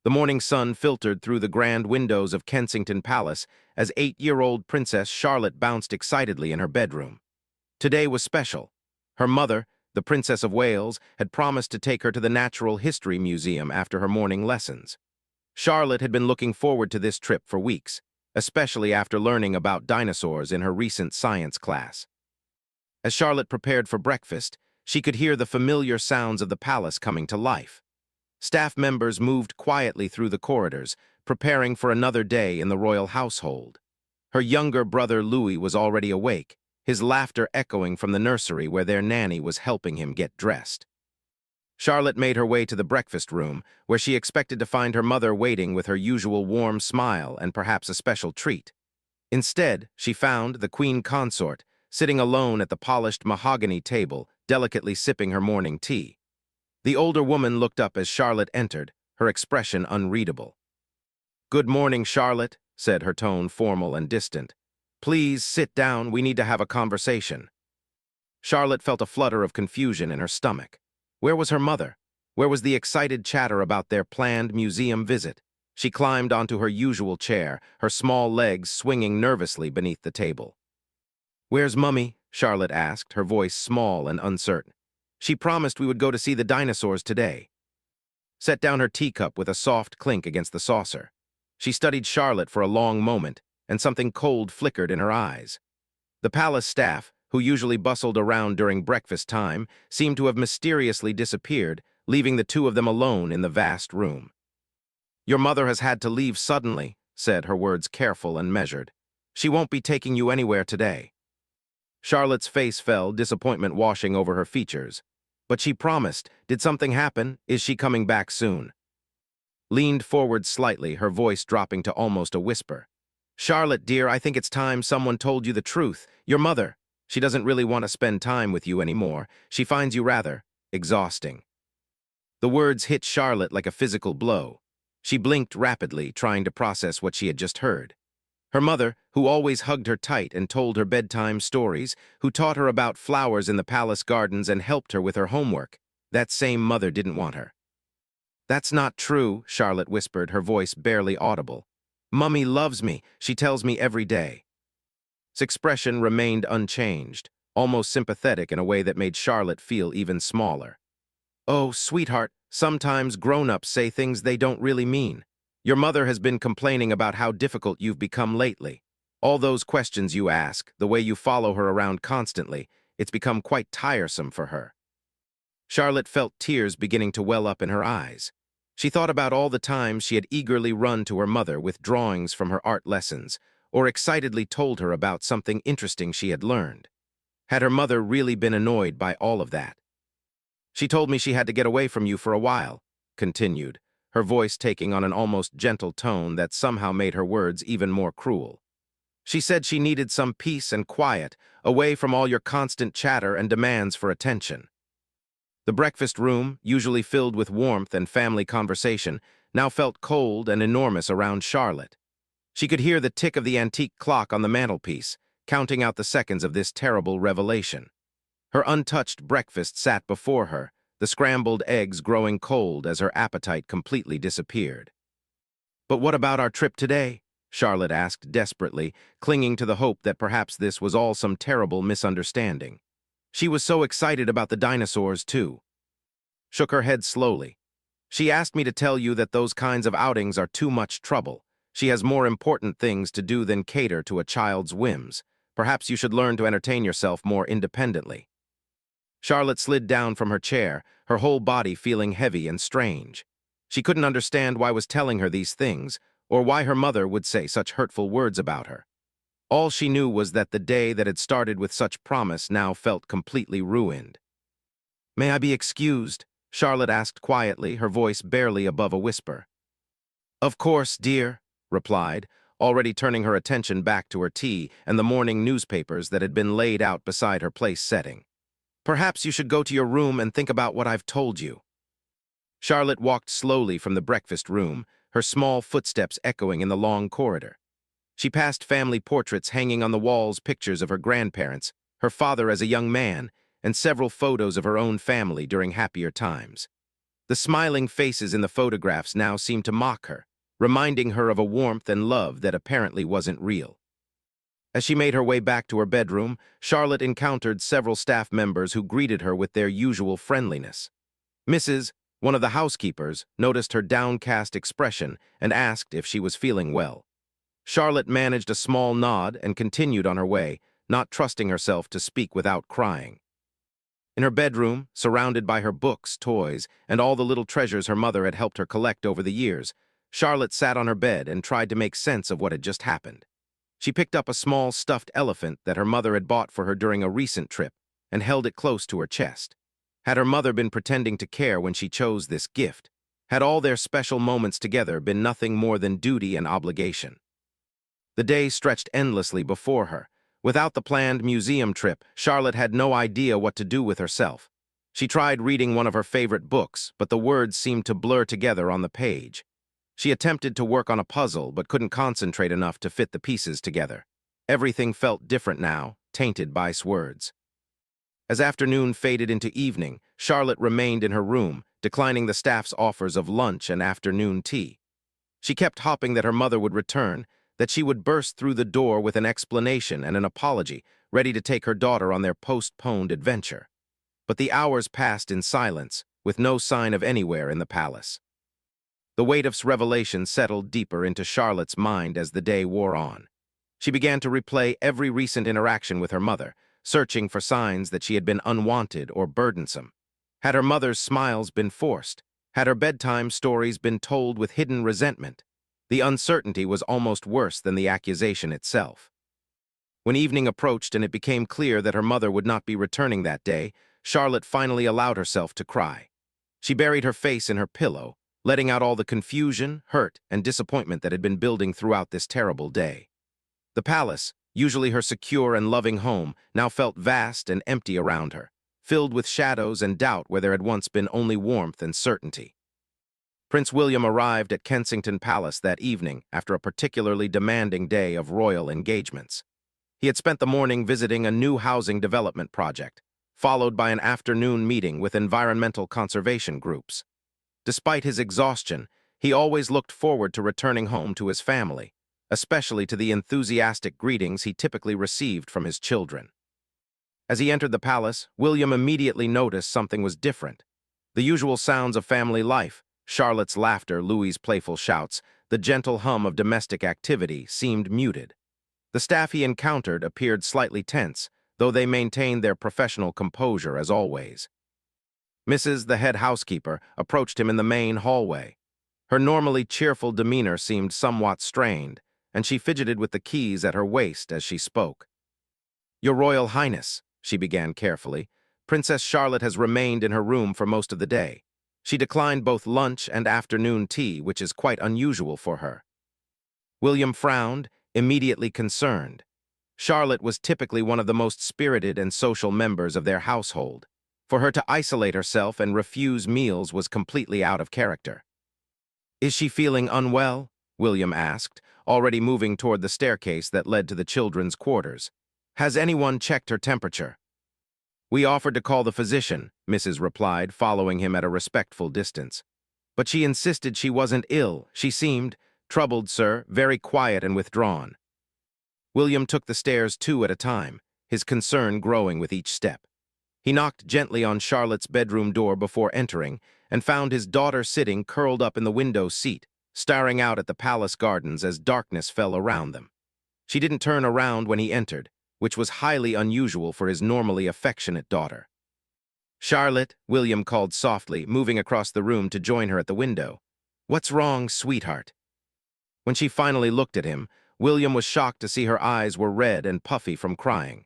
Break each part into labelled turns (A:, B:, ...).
A: The morning sun filtered through the grand windows of Kensington Palace as 8-year-old Princess Charlotte bounced excitedly in her bedroom. Today was special. Her mother, the Princess of Wales, had promised to take her to the Natural History Museum after her morning lessons. Charlotte had been looking forward to this trip for weeks, especially after learning about dinosaurs in her recent science class. As Charlotte prepared for breakfast, she could hear the familiar sounds of the palace coming to life. Staff members moved quietly through the corridors, preparing for another day in the royal household. Her younger brother Louis was already awake, his laughter echoing from the nursery where their nanny was helping him get dressed. Charlotte made her way to the breakfast room, where she expected to find her mother waiting with her usual warm smile and perhaps a special treat. Instead, she found the queen consort sitting alone at the polished mahogany table, delicately sipping her morning tea. The older woman looked up as Charlotte entered, her expression unreadable. "Good morning, Charlotte," said her tone formal and distant. "Please sit down, we need to have a conversation." Charlotte felt a flutter of confusion in her stomach. Where was her mother? Where was the excited chatter about their planned museum visit? She climbed onto her usual chair, her small legs swinging nervously beneath the table. "Where's Mummy?" Charlotte asked, her voice small and uncertain. "She promised we would go to see the dinosaurs today." Set down her teacup with a soft clink against the saucer. She studied Charlotte for a long moment, and something cold flickered in her eyes. The palace staff, who usually bustled around during breakfast time, seemed to have mysteriously disappeared, leaving the two of them alone in the vast room. "Your mother has had to leave suddenly," said, her words careful and measured. "She won't be taking you anywhere today." Charlotte's face fell, disappointment washing over her features. "But she promised. Did something happen? Is she coming back soon?" Leaned forward slightly, her voice dropping to almost a whisper. "Charlotte, dear, I think it's time someone told you the truth. Your mother, she doesn't really want to spend time with you anymore. She finds you rather exhausting." The words hit Charlotte like a physical blow. She blinked rapidly, trying to process what she had just heard. Her mother, who always hugged her tight and told her bedtime stories, who taught her about flowers in the palace gardens and helped her with her homework, that same mother didn't want her. "That's not true," Charlotte whispered, her voice barely audible. "Mummy loves me. She tells me every day." His expression remained unchanged, almost sympathetic in a way that made Charlotte feel even smaller. "Oh, sweetheart, sometimes grown-ups say things they don't really mean. Your mother has been complaining about how difficult you've become lately. All those questions you ask, the way you follow her around constantly, it's become quite tiresome for her." Charlotte felt tears beginning to well up in her eyes. She thought about all the times she had eagerly run to her mother with drawings from her art lessons, or excitedly told her about something interesting she had learned. Had her mother really been annoyed by all of that? "She told me she had to get away from you for a while," continued, her voice taking on an almost gentle tone that somehow made her words even more cruel. "She said she needed some peace and quiet, away from all your constant chatter and demands for attention." The breakfast room, usually filled with warmth and family conversation, now felt cold and enormous around Charlotte. She could hear the tick of the antique clock on the mantelpiece, counting out the seconds of this terrible revelation. Her untouched breakfast sat before her, the scrambled eggs growing cold as her appetite completely disappeared. "But what about our trip today?" Charlotte asked desperately, clinging to the hope that perhaps this was all some terrible misunderstanding. She was so excited about the dinosaurs, too. Shook her head slowly. "She asked me to tell you that those kinds of outings are too much trouble. She has more important things to do than cater to a child's whims. Perhaps you should learn to entertain yourself more independently." Charlotte slid down from her chair, her whole body feeling heavy and strange. She couldn't understand why was telling her these things, or why her mother would say such hurtful words about her. All she knew was that the day that had started with such promise now felt completely ruined. "May I be excused?" Charlotte asked quietly, her voice barely above a whisper. "Of course, dear," replied, already turning her attention back to her tea and the morning newspapers that had been laid out beside her place setting. "Perhaps you should go to your room and think about what I've told you." Charlotte walked slowly from the breakfast room, her small footsteps echoing in the long corridor. She passed family portraits hanging on the walls, pictures of her grandparents, her father as a young man, and several photos of her own family during happier times. The smiling faces in the photographs now seemed to mock her, reminding her of a warmth and love that apparently wasn't real. As she made her way back to her bedroom, Charlotte encountered several staff members who greeted her with their usual friendliness. Mrs., one of the housekeepers, noticed her downcast expression and asked if she was feeling well. Charlotte managed a small nod and continued on her way, not trusting herself to speak without crying. In her bedroom, surrounded by her books, toys, and all the little treasures her mother had helped her collect over the years, Charlotte sat on her bed and tried to make sense of what had just happened. She picked up a small stuffed elephant that her mother had bought for her during a recent trip and held it close to her chest. Had her mother been pretending to care when she chose this gift? Had all their special moments together been nothing more than duty and obligation? The day stretched endlessly before her. Without the planned museum trip, Charlotte had no idea what to do with herself. She tried reading one of her favorite books, but the words seemed to blur together on the page. She attempted to work on a puzzle, but couldn't concentrate enough to fit the pieces together. Everything felt different now, tainted by words. As afternoon faded into evening, Charlotte remained in her room, declining the staff's offers of lunch and afternoon tea. She kept hoping that her mother would return, that she would burst through the door with an explanation and an apology, ready to take her daughter on their postponed adventure. But the hours passed in silence, with no sign of anywhere in the palace. The weight of revelation settled deeper into Charlotte's mind as the day wore on. She began to replay every recent interaction with her mother, searching for signs that she had been unwanted or burdensome. Had her mother's smiles been forced? Had her bedtime stories been told with hidden resentment? The uncertainty was almost worse than the accusation itself. When evening approached and it became clear that her mother would not be returning that day, Charlotte finally allowed herself to cry. She buried her face in her pillow, letting out all the confusion, hurt, and disappointment that had been building throughout this terrible day. The palace, usually her secure and loving home, now felt vast and empty around her, filled with shadows and doubt where there had once been only warmth and certainty. Prince William arrived at Kensington Palace that evening after a particularly demanding day of royal engagements. He had spent the morning visiting a new housing development project, followed by an afternoon meeting with environmental conservation groups. Despite his exhaustion, he always looked forward to returning home to his family, especially to the enthusiastic greetings he typically received from his children. As he entered the palace, William immediately noticed something was different. The usual sounds of family life, Charlotte's laughter, Louis's playful shouts, the gentle hum of domestic activity seemed muted. The staff he encountered appeared slightly tense, though they maintained their professional composure as always. Mrs., the head housekeeper, approached him in the main hallway. Her normally cheerful demeanor seemed somewhat strained, and she fidgeted with the keys at her waist as she spoke. "Your Royal Highness," she began carefully, "Princess Charlotte has remained in her room for most of the day. She declined both lunch and afternoon tea, which is quite unusual for her." William frowned, immediately concerned. Charlotte was typically one of the most spirited and social members of their household. For her to isolate herself and refuse meals was completely out of character. "Is she feeling unwell?" William asked, already moving toward the staircase that led to the children's quarters. "Has anyone checked her temperature?" "We offered to call the physician," Mrs. replied, following him at a respectful distance. "But she insisted she wasn't ill. She seemed troubled, sir, very quiet and withdrawn." William took the stairs 2 at a time, his concern growing with each step. He knocked gently on Charlotte's bedroom door before entering and found his daughter sitting curled up in the window seat, staring out at the palace gardens as darkness fell around them. She didn't turn around when he entered, which was highly unusual for his normally affectionate daughter. "Charlotte," William called softly, moving across the room to join her at the window. "What's wrong, sweetheart?" When she finally looked at him, William was shocked to see her eyes were red and puffy from crying.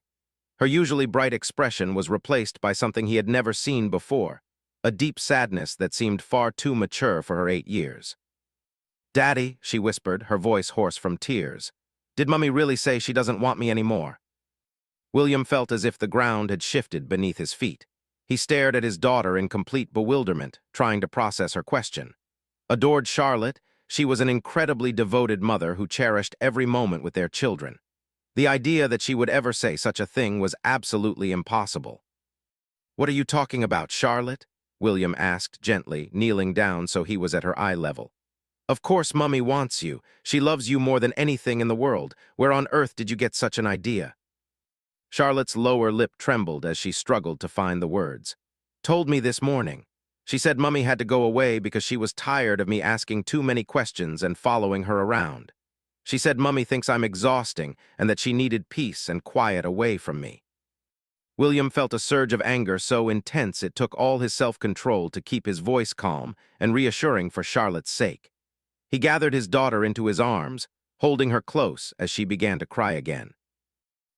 A: Her usually bright expression was replaced by something he had never seen before, a deep sadness that seemed far too mature for her 8 years. "Daddy," she whispered, her voice hoarse from tears. "Did Mummy really say she doesn't want me anymore?" William felt as if the ground had shifted beneath his feet. He stared at his daughter in complete bewilderment, trying to process her question. Adored Charlotte, she was an incredibly devoted mother who cherished every moment with their children. The idea that she would ever say such a thing was absolutely impossible. "What are you talking about, Charlotte?" William asked gently, kneeling down so he was at her eye level. Of course Mummy wants you. She loves you more than anything in the world. Where on earth did you get such an idea? Charlotte's lower lip trembled as she struggled to find the words. Told me this morning. She said Mummy had to go away because she was tired of me asking too many questions and following her around. She said Mummy thinks I'm exhausting and that she needed peace and quiet away from me. William felt a surge of anger so intense it took all his self-control to keep his voice calm and reassuring for Charlotte's sake. He gathered his daughter into his arms, holding her close as she began to cry again.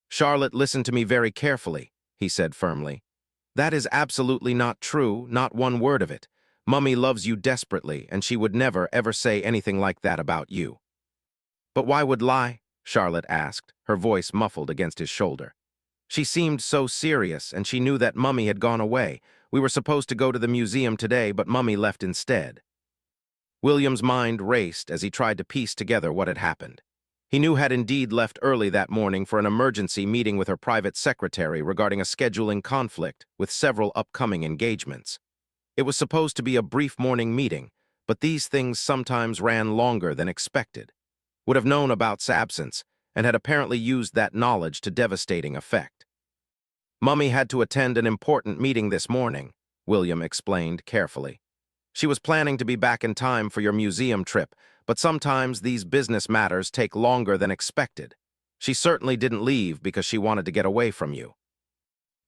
A: Charlotte, listen to me very carefully, he said firmly. That is absolutely not true, not one word of it. Mummy loves you desperately, and she would never, ever say anything like that about you. But why would lie? Charlotte asked, her voice muffled against his shoulder. She seemed so serious, and she knew that Mummy had gone away. We were supposed to go to the museum today, but Mummy left instead. William's mind raced as he tried to piece together what had happened. He knew had indeed left early that morning for an emergency meeting with her private secretary regarding a scheduling conflict with several upcoming engagements. It was supposed to be a brief morning meeting, but these things sometimes ran longer than expected. Would have known about Sa's absence and had apparently used that knowledge to devastating effect. Mummy had to attend an important meeting this morning, William explained carefully. She was planning to be back in time for your museum trip, but sometimes these business matters take longer than expected. She certainly didn't leave because she wanted to get away from you.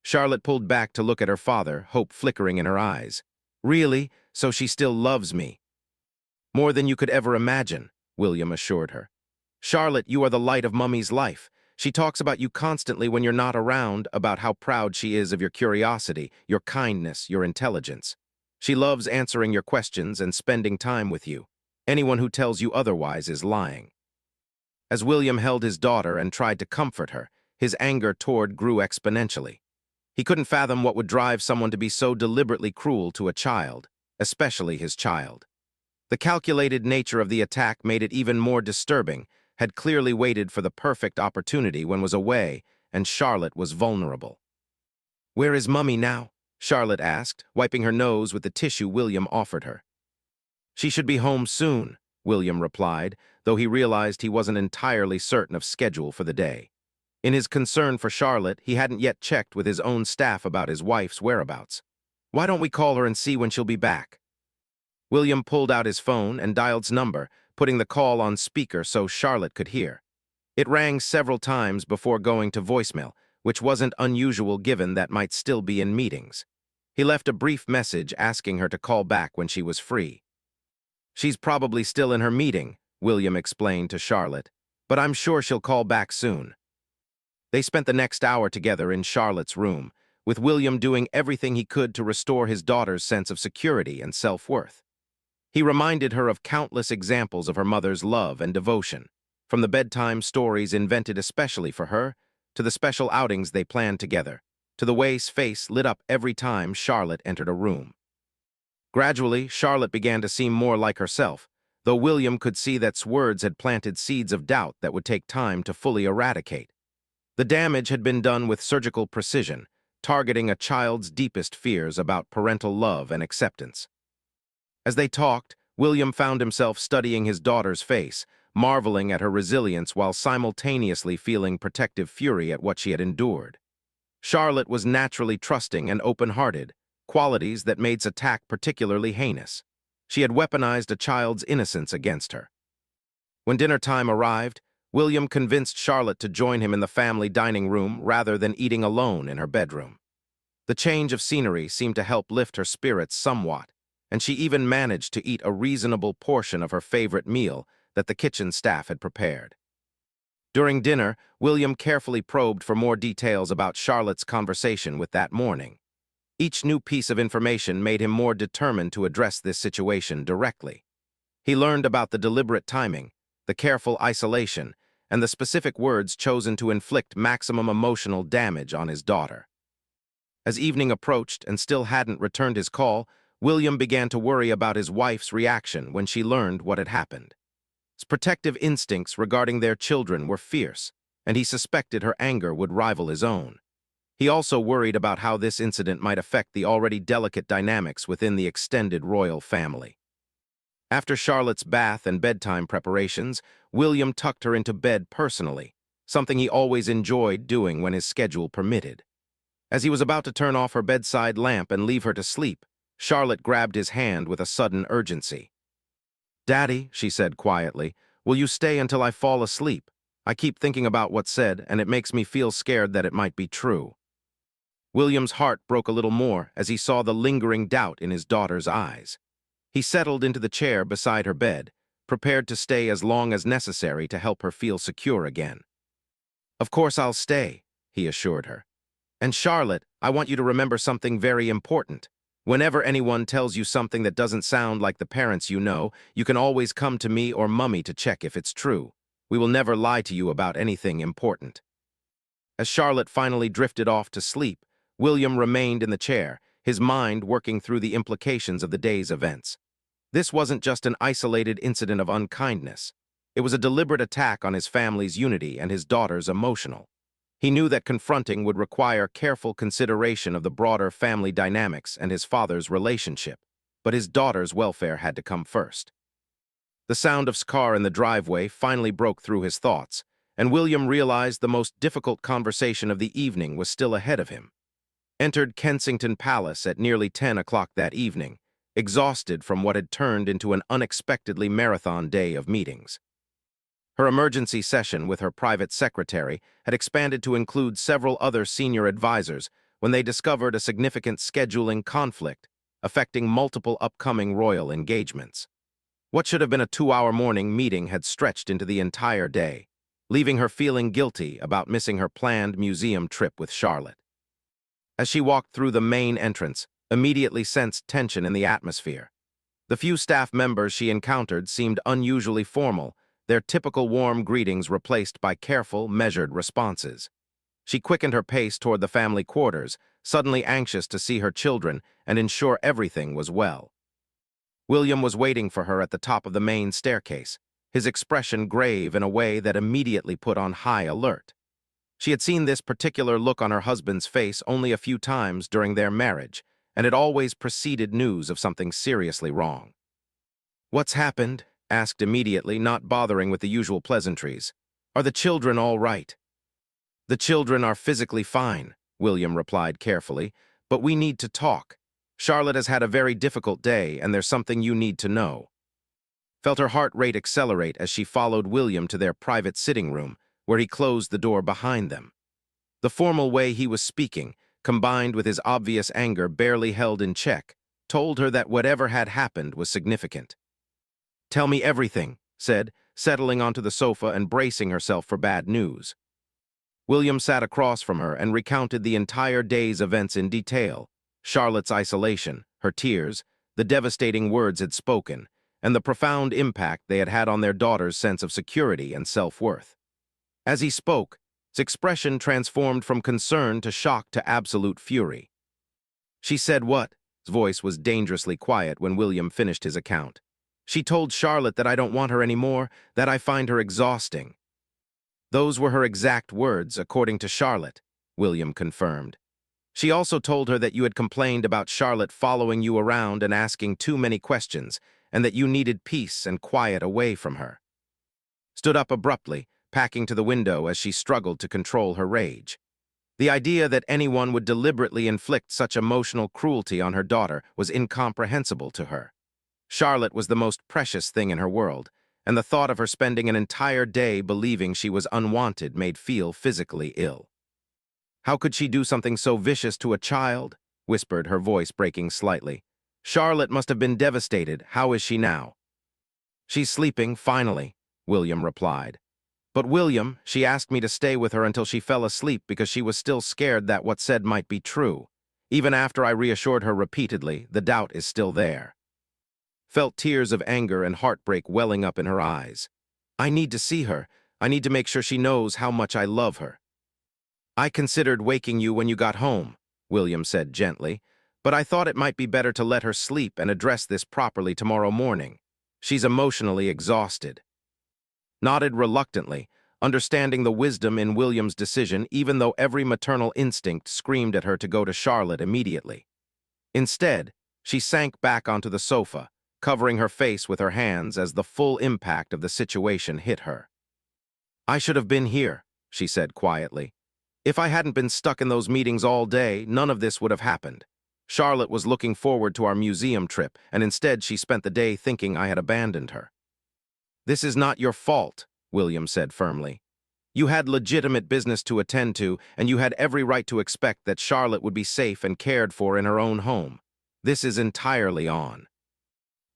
A: Charlotte pulled back to look at her father, hope flickering in her eyes. Really? So she still loves me? More than you could ever imagine, William assured her. Charlotte, you are the light of Mummy's life. She talks about you constantly when you're not around, about how proud she is of your curiosity, your kindness, your intelligence. She loves answering your questions and spending time with you. Anyone who tells you otherwise is lying. As William held his daughter and tried to comfort her, his anger toward grew exponentially. He couldn't fathom what would drive someone to be so deliberately cruel to a child, especially his child. The calculated nature of the attack made it even more disturbing, had clearly waited for the perfect opportunity when was away, and Charlotte was vulnerable. Where is Mummy now? Charlotte asked, wiping her nose with the tissue William offered her. She should be home soon, William replied, though he realized he wasn't entirely certain of schedule for the day. In his concern for Charlotte, he hadn't yet checked with his own staff about his wife's whereabouts. Why don't we call her and see when she'll be back? William pulled out his phone and dialed number, putting the call on speaker so Charlotte could hear. It rang several times before going to voicemail, which wasn't unusual given that might still be in meetings. He left a brief message asking her to call back when she was free. She's probably still in her meeting, William explained to Charlotte, but I'm sure she'll call back soon. They spent the next hour together in Charlotte's room, with William doing everything he could to restore his daughter's sense of security and self-worth. He reminded her of countless examples of her mother's love and devotion, from the bedtime stories invented especially for her, to the special outings they planned together, to the way Sa's face lit up every time Charlotte entered a room. Gradually, Charlotte began to seem more like herself, though William could see that Sa's words had planted seeds of doubt that would take time to fully eradicate. The damage had been done with surgical precision, targeting a child's deepest fears about parental love and acceptance. As they talked, William found himself studying his daughter's face, marveling at her resilience while simultaneously feeling protective fury at what she had endured. Charlotte was naturally trusting and open-hearted, qualities that made Sa's attack particularly heinous. She had weaponized a child's innocence against her. When dinner time arrived, William convinced Charlotte to join him in the family dining room rather than eating alone in her bedroom. The change of scenery seemed to help lift her spirits somewhat, and she even managed to eat a reasonable portion of her favorite meal that the kitchen staff had prepared. During dinner, William carefully probed for more details about Charlotte's conversation with that morning. Each new piece of information made him more determined to address this situation directly. He learned about the deliberate timing, the careful isolation, and the specific words chosen to inflict maximum emotional damage on his daughter. As evening approached and still hadn't returned his call, William began to worry about his wife's reaction when she learned what had happened. His protective instincts regarding their children were fierce, and he suspected her anger would rival his own. He also worried about how this incident might affect the already delicate dynamics within the extended royal family. After Charlotte's bath and bedtime preparations, William tucked her into bed personally, something he always enjoyed doing when his schedule permitted. As he was about to turn off her bedside lamp and leave her to sleep, Charlotte grabbed his hand with a sudden urgency. "Daddy," she said quietly, "will you stay until I fall asleep? I keep thinking about what's said, and it makes me feel scared that it might be true." William's heart broke a little more as he saw the lingering doubt in his daughter's eyes. He settled into the chair beside her bed, prepared to stay as long as necessary to help her feel secure again. "Of course I'll stay," he assured her. "And Charlotte, I want you to remember something very important. Whenever anyone tells you something that doesn't sound like the parents you know, you can always come to me or Mummy to check if it's true. We will never lie to you about anything important." As Charlotte finally drifted off to sleep, William remained in the chair, his mind working through the implications of the day's events. This wasn't just an isolated incident of unkindness. It was a deliberate attack on his family's unity and his daughter's emotional. He knew that confronting would require careful consideration of the broader family dynamics and his father's relationship, but his daughter's welfare had to come first. The sound of Scar in the driveway finally broke through his thoughts, and William realized the most difficult conversation of the evening was still ahead of him. Entered Kensington Palace at nearly 10 o'clock that evening, exhausted from what had turned into an unexpectedly marathon day of meetings. Her emergency session with her private secretary had expanded to include several other senior advisors when they discovered a significant scheduling conflict affecting multiple upcoming royal engagements. What should have been a 2-hour morning meeting had stretched into the entire day, leaving her feeling guilty about missing her planned museum trip with Charlotte. As she walked through the main entrance, immediately sensed tension in the atmosphere. The few staff members she encountered seemed unusually formal, their typical warm greetings replaced by careful, measured responses. She quickened her pace toward the family quarters, suddenly anxious to see her children and ensure everything was well. William was waiting for her at the top of the main staircase, his expression grave in a way that immediately put on high alert. She had seen this particular look on her husband's face only a few times during their marriage, and it always preceded news of something seriously wrong. "What's happened?" asked immediately, not bothering with the usual pleasantries. "Are the children all right?" "The children are physically fine," William replied carefully, "but we need to talk. Charlotte has had a very difficult day, and there's something you need to know." Felt her heart rate accelerate as she followed William to their private sitting room, where he closed the door behind them. The formal way he was speaking, combined with his obvious anger barely held in check, told her that whatever had happened was significant. "Tell me everything," said, settling onto the sofa and bracing herself for bad news. William sat across from her and recounted the entire day's events in detail: Charlotte's isolation, her tears, the devastating words had spoken, and the profound impact they had had on their daughter's sense of security and self-worth. As he spoke, his expression transformed from concern to shock to absolute fury. "She said what?" His voice was dangerously quiet when William finished his account. "She told Charlotte that I don't want her anymore, that I find her exhausting." "Those were her exact words, according to Charlotte," William confirmed. "She also told her that you had complained about Charlotte following you around and asking too many questions, and that you needed peace and quiet away from her." Stood up abruptly, packing to the window as she struggled to control her rage. The idea that anyone would deliberately inflict such emotional cruelty on her daughter was incomprehensible to her. Charlotte was the most precious thing in her world, and the thought of her spending an entire day believing she was unwanted made feel physically ill. "How could she do something so vicious to a child?" whispered, her voice breaking slightly. "Charlotte must have been devastated. How is she now?" "She's sleeping, finally," William replied. "But William, she asked me to stay with her until she fell asleep because she was still scared that what said might be true. Even after I reassured her repeatedly, the doubt is still there." Felt tears of anger and heartbreak welling up in her eyes. "I need to see her. I need to make sure she knows how much I love her." "I considered waking you when you got home," William said gently, "but I thought it might be better to let her sleep and address this properly tomorrow morning. She's emotionally exhausted." Nodded reluctantly, understanding the wisdom in William's decision even though every maternal instinct screamed at her to go to Charlotte immediately. Instead, she sank back onto the sofa, covering her face with her hands as the full impact of the situation hit her. "I should have been here," she said quietly. "If I hadn't been stuck in those meetings all day, none of this would have happened. Charlotte was looking forward to our museum trip, and instead she spent the day thinking I had abandoned her." "This is not your fault," William said firmly. "You had legitimate business to attend to, and you had every right to expect that Charlotte would be safe and cared for in her own home. This is entirely on."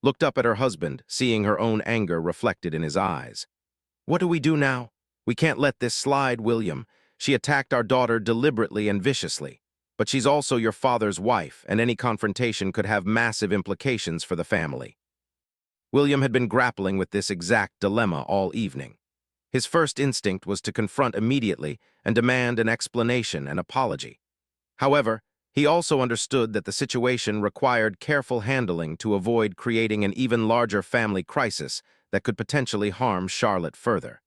A: Looked up at her husband, seeing her own anger reflected in his eyes. "What do we do now? We can't let this slide, William. She attacked our daughter deliberately and viciously. But she's also your father's wife, and any confrontation could have massive implications for the family." William had been grappling with this exact dilemma all evening. His first instinct was to confront immediately and demand an explanation and apology. However, he also understood that the situation required careful handling to avoid creating an even larger family crisis that could potentially harm Charlotte further.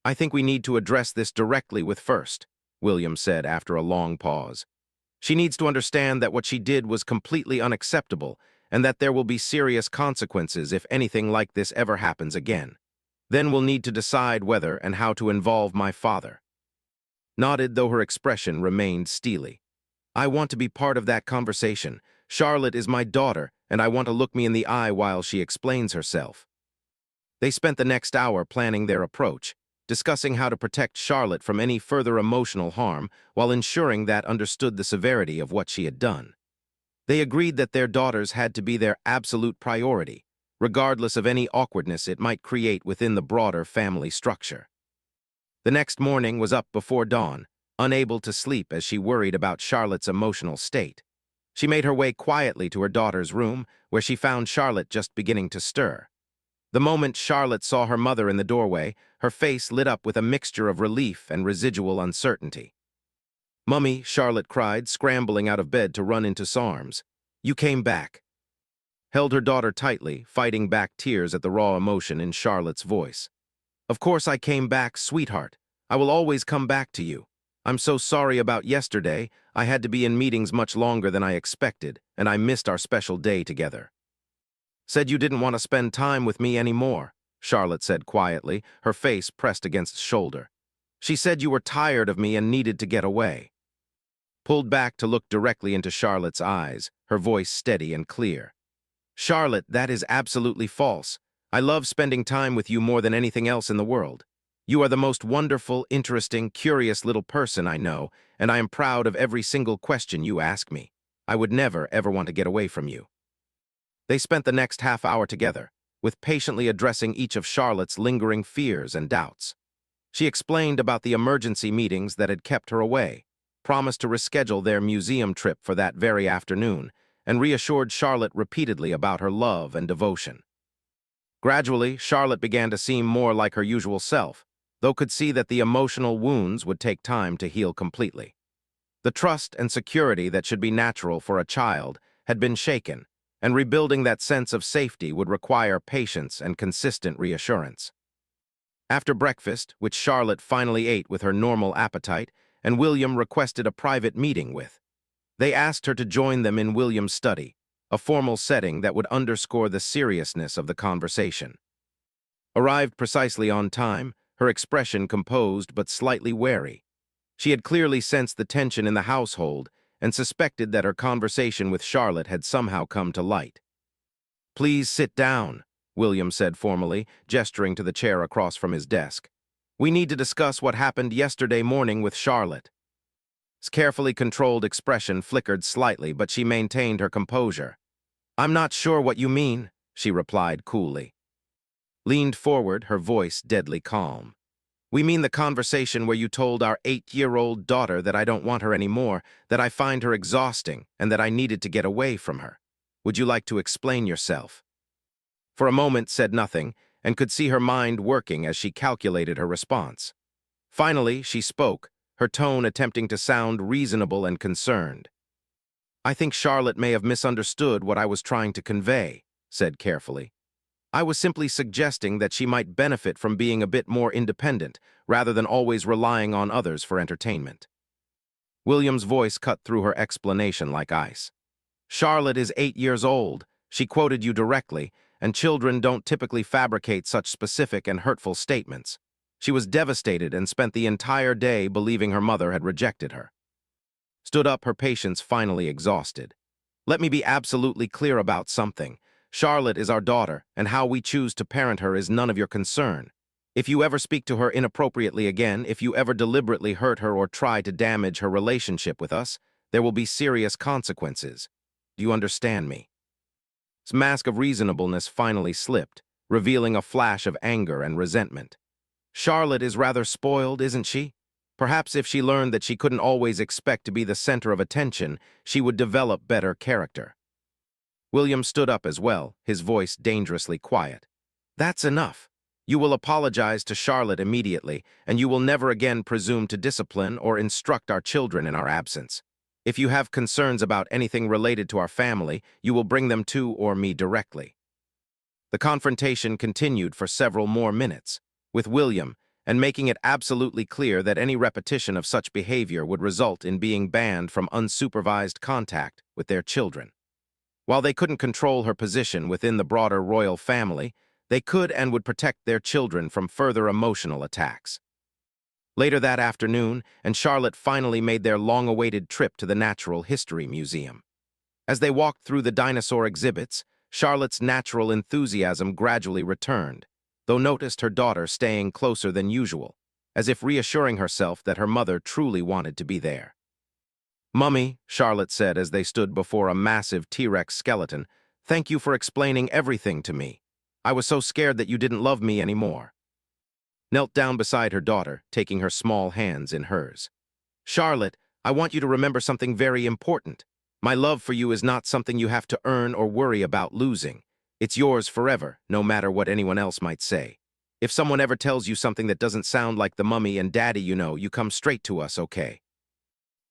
A: "I think we need to address this directly with first," William said after a long pause. "She needs to understand that what she did was completely unacceptable and that there will be serious consequences if anything like this ever happens again. Then we'll need to decide whether and how to involve my father." Nodded, though her expression remained steely. "I want to be part of that conversation. Charlotte is my daughter, and I want to look me in the eye while she explains herself." They spent the next hour planning their approach, discussing how to protect Charlotte from any further emotional harm while ensuring that understood the severity of what she had done. They agreed that their daughters had to be their absolute priority, regardless of any awkwardness it might create within the broader family structure. The next morning was up before dawn, unable to sleep as she worried about Charlotte's emotional state. She made her way quietly to her daughter's room, where she found Charlotte just beginning to stir. The moment Charlotte saw her mother in the doorway, her face lit up with a mixture of relief and residual uncertainty. "Mummy," Charlotte cried, scrambling out of bed to run into arms. "You came back." Held her daughter tightly, fighting back tears at the raw emotion in Charlotte's voice. "Of course I came back, sweetheart. I will always come back to you. I'm so sorry about yesterday. I had to be in meetings much longer than I expected, and I missed our special day together." "Said you didn't want to spend time with me anymore," Charlotte said quietly, her face pressed against his shoulder. "She said you were tired of me and needed to get away." Pulled back to look directly into Charlotte's eyes, her voice steady and clear. "Charlotte, that is absolutely false. I love spending time with you more than anything else in the world. You are the most wonderful, interesting, curious little person I know, and I am proud of every single question you ask me. I would never, ever want to get away from you." They spent the next half hour together, with patiently addressing each of Charlotte's lingering fears and doubts. She explained about the emergency meetings that had kept her away, promised to reschedule their museum trip for that very afternoon, and reassured Charlotte repeatedly about her love and devotion. Gradually, Charlotte began to seem more like her usual self, though could see that the emotional wounds would take time to heal completely. The trust and security that should be natural for a child had been shaken, and rebuilding that sense of safety would require patience and consistent reassurance. After breakfast, which Charlotte finally ate with her normal appetite, and William requested a private meeting with, they asked her to join them in William's study, a formal setting that would underscore the seriousness of the conversation. Arrived precisely on time, her expression composed but slightly wary. She had clearly sensed the tension in the household and suspected that her conversation with Charlotte had somehow come to light. "Please sit down," William said formally, gesturing to the chair across from his desk. "We need to discuss what happened yesterday morning with Charlotte." His carefully controlled expression flickered slightly, but she maintained her composure. "I'm not sure what you mean," she replied coolly. Leaned forward, her voice deadly calm. "We mean the conversation where you told our 8-year-old daughter that I don't want her anymore, that I find her exhausting, and that I needed to get away from her. Would you like to explain yourself?" For a moment said nothing, and could see her mind working as she calculated her response. Finally, she spoke, her tone attempting to sound reasonable and concerned. "I think Charlotte may have misunderstood what I was trying to convey," said carefully. I was simply suggesting that she might benefit from being a bit more independent, rather than always relying on others for entertainment. William's voice cut through her explanation like ice. Charlotte is 8 years old. She quoted you directly, and children don't typically fabricate such specific and hurtful statements. She was devastated and spent the entire day believing her mother had rejected her. Stood up, her patience finally exhausted. Let me be absolutely clear about something. Charlotte is our daughter, and how we choose to parent her is none of your concern. If you ever speak to her inappropriately again, if you ever deliberately hurt her or try to damage her relationship with us, there will be serious consequences. Do you understand me? His mask of reasonableness finally slipped, revealing a flash of anger and resentment. Charlotte is rather spoiled, isn't she? Perhaps if she learned that she couldn't always expect to be the center of attention, she would develop better character. William stood up as well, his voice dangerously quiet. That's enough. You will apologize to Charlotte immediately, and you will never again presume to discipline or instruct our children in our absence. If you have concerns about anything related to our family, you will bring them to or me directly. The confrontation continued for several more minutes, with William, and making it absolutely clear that any repetition of such behavior would result in being banned from unsupervised contact with their children. While they couldn't control her position within the broader royal family, they could and would protect their children from further emotional attacks. Later that afternoon, and Charlotte finally made their long-awaited trip to the Natural History Museum. As they walked through the dinosaur exhibits, Charlotte's natural enthusiasm gradually returned, though noticed her daughter staying closer than usual, as if reassuring herself that her mother truly wanted to be there. "Mummy," Charlotte said as they stood before a massive T-Rex skeleton, "thank you for explaining everything to me. I was so scared that you didn't love me anymore." Knelt down beside her daughter, taking her small hands in hers. "Charlotte, I want you to remember something very important. My love for you is not something you have to earn or worry about losing. It's yours forever, no matter what anyone else might say. If someone ever tells you something that doesn't sound like the mummy and daddy you know, you come straight to us, okay?"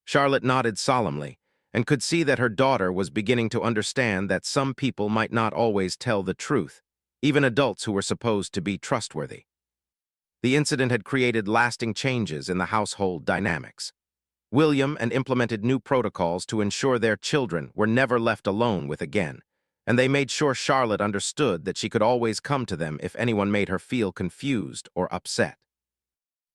A: Charlotte nodded solemnly, and could see that her daughter was beginning to understand that some people might not always tell the truth, even adults who were supposed to be trustworthy. The incident had created lasting changes in the household dynamics. William and implemented new protocols to ensure their children were never left alone with again, and they made sure Charlotte understood that she could always come to them if anyone made her feel confused or upset.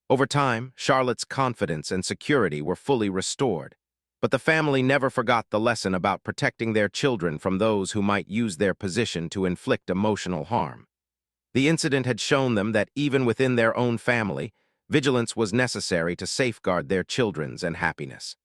A: Over time, Charlotte's confidence and security were fully restored, but the family never forgot the lesson about protecting their children from those who might use their position to inflict emotional harm. The incident had shown them that even within their own family, vigilance was necessary to safeguard their children's happiness.